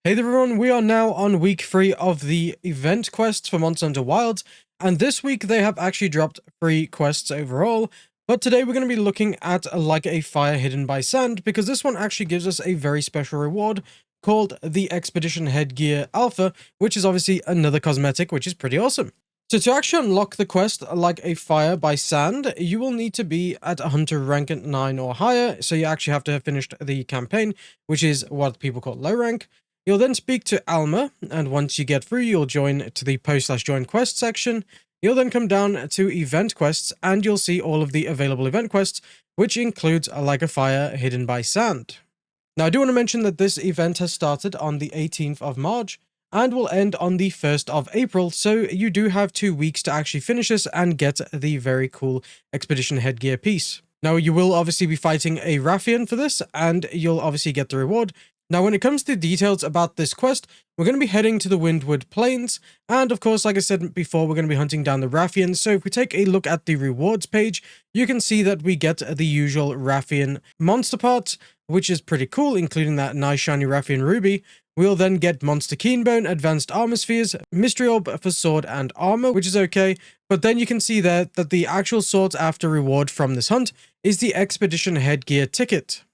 Hey there everyone, we are now on week 3 of the event quests for Monster Hunter Wilds, and this week they have actually dropped 3 quests overall, but today we're going to be looking at like a fire hidden by sand, because this one actually gives us a very special reward called the Expedition Headgear Alpha, which is obviously another cosmetic, which is pretty awesome. So to actually unlock the quest like a fire by sand, you will need to be at a hunter rank at 9 or higher, so you actually have to have finished the campaign, which is what people call low rank. You'll then speak to Alma, and once you get through, you'll join to the post/join quest section. You'll then come down to event quests, and you'll see all of the available event quests, which includes like a fire hidden by sand. Now, I do want to mention that this event has started on the 18th of March, and will end on the 1st of April, so you do have 2 weeks to actually finish this and get the very cool Expedition Headgear piece. Now, you will obviously be fighting a Raffian for this, and you'll obviously get the reward. Now, when it comes to details about this quest, we're going to be heading to the Windward Plains, and of course, like I said before, we're going to be hunting down the Raffians. So if we take a look at the rewards page, you can see that we get the usual Raffian monster parts, which is pretty cool, including that nice shiny Raffian ruby. We'll then get Monster Keenbone, Advanced Armor Spheres, Mystery Orb for Sword and Armor, which is okay, but then you can see there that the actual sought after reward from this hunt is the Expedition Headgear ticket.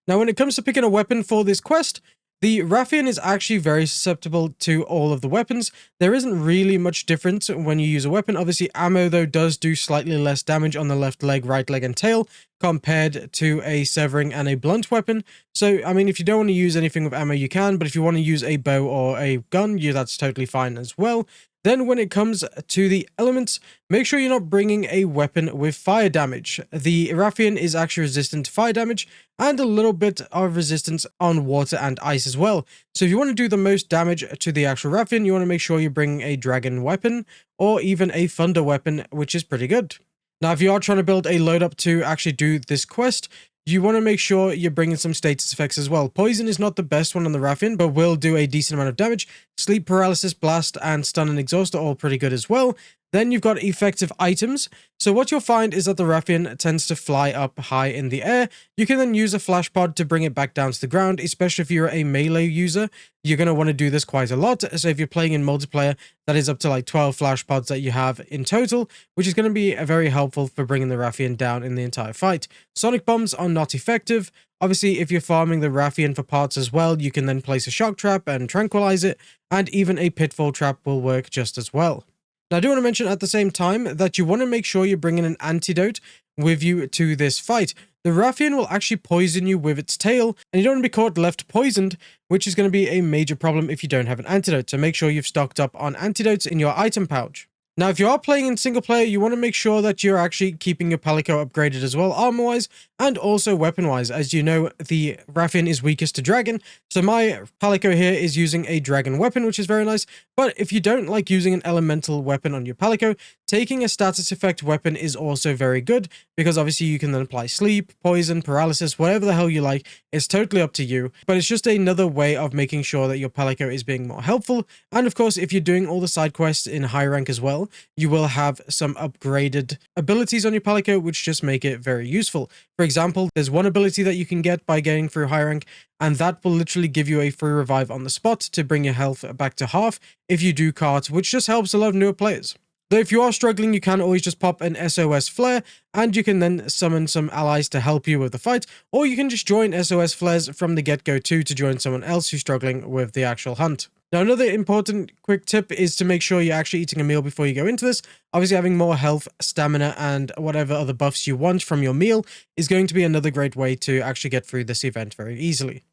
Now, when it comes to picking a weapon for this quest, the Raffian is actually very susceptible to all of the weapons. There isn't really much difference when you use a weapon. Obviously, ammo, though, does do slightly less damage on the left leg, right leg, and tail compared to a severing and a blunt weapon. So, I mean, if you don't want to use anything with ammo, you can, but if you want to use a bow or a gun, that's totally fine as well. Then when it comes to the elements, make sure you're not bringing a weapon with fire damage. The Raffian is actually resistant to fire damage and a little bit of resistance on water and ice as well. So if you want to do the most damage to the actual Raffian, you want to make sure you're bringing a dragon weapon or even a thunder weapon, which is pretty good. Now, if you are trying to build a load up to actually do this quest, you want to make sure you're bringing some status effects as well. Poison is not the best one on the Raffian, but will do a decent amount of damage. Sleep, paralysis, blast, and stun and exhaust are all pretty good as well. Then you've got effective items. So what you'll find is that the Raffian tends to fly up high in the air. You can then use a flash pod to bring it back down to the ground, especially if you're a melee user. You're going to want to do this quite a lot. So if you're playing in multiplayer, that is up to like 12 flash pods that you have in total, which is going to be very helpful for bringing the Raffian down in the entire fight. Sonic bombs are not effective. Obviously, if you're farming the Raffian for parts as well, you can then place a shock trap and tranquilize it, and even a pitfall trap will work just as well. Now, I do want to mention at the same time that you want to make sure you're bringing an antidote with you to this fight. The Raffian will actually poison you with its tail, and you don't want to be caught left poisoned, which is going to be a major problem if you don't have an antidote. So make sure you've stocked up on antidotes in your item pouch. Now, if you are playing in single player, you want to make sure that you're actually keeping your Palico upgraded as well, armor-wise, and also weapon-wise. As you know, the Raffian is weakest to dragon, so my Palico here is using a dragon weapon, which is very nice. But if you don't like using an elemental weapon on your Palico, taking a status effect weapon is also very good, because obviously you can then apply sleep, poison, paralysis, whatever the hell you like. It's totally up to you, but it's just another way of making sure that your Palico is being more helpful. And of course, if you're doing all the side quests in high rank as well, you will have some upgraded abilities on your Palico, which just make it very useful. For example, there's one ability that you can get by getting through high rank, and that will literally give you a free revive on the spot to bring your health back to half if you do cart, which just helps a lot of newer players. Though if you are struggling, you can always just pop an SOS flare, and you can then summon some allies to help you with the fight, or you can just join SOS flares from the get-go too to join someone else who's struggling with the actual hunt. Now, another important quick tip is to make sure you're actually eating a meal before you go into this. Obviously, having more health, stamina, and whatever other buffs you want from your meal is going to be another great way to actually get through this event very easily.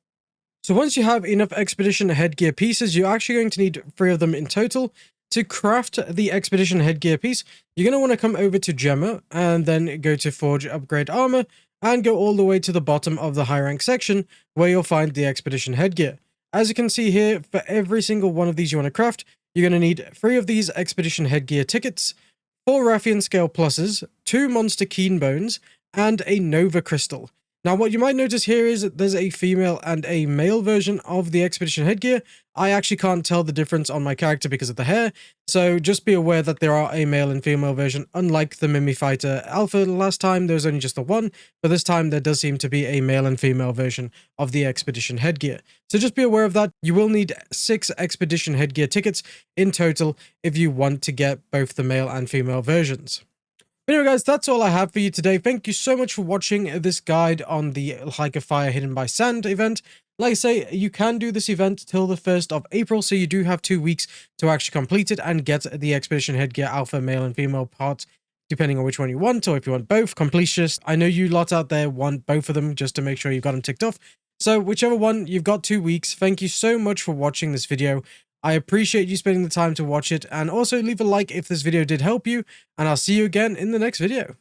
So once you have enough Expedition Headgear pieces, you're actually going to need 3 of them in total. To craft the Expedition Headgear piece, you're going to want to come over to Gemma and then go to Forge Upgrade Armor and go all the way to the bottom of the high rank section where you'll find the Expedition Headgear. As you can see here, for every single one of these you want to craft, you're going to need 3 of these Expedition Headgear tickets, 4 Raffian Scale Pluses, 2 Monster Keenbones, and a Nova Crystal. Now, what you might notice here is that there's a female and a male version of the expedition headgear. I actually can't tell the difference on my character because of the hair, so just be aware that there are a male and female version. Unlike the Mimi Fighter Alpha last time, there was only just the one, but this time there does seem to be a male and female version of the expedition headgear. So just be aware of that. You will need 6 expedition headgear tickets in total if you want to get both the male and female versions. But anyway, guys, that's all I have for you today. Thank you so much for watching this guide on the Hike of Fire Hidden by Sand event. Like I say, you can do this event till the 1st of April, so you do have 2 weeks to actually complete it and get the Expedition Headgear Alpha male and female parts, depending on which one you want, or if you want both. Completionists, I know you lot out there want both of them just to make sure you've got them ticked off. So whichever one, you've got 2 weeks. Thank you so much for watching this video. I appreciate you spending the time to watch it, and also leave a like if this video did help you, and I'll see you again in the next video.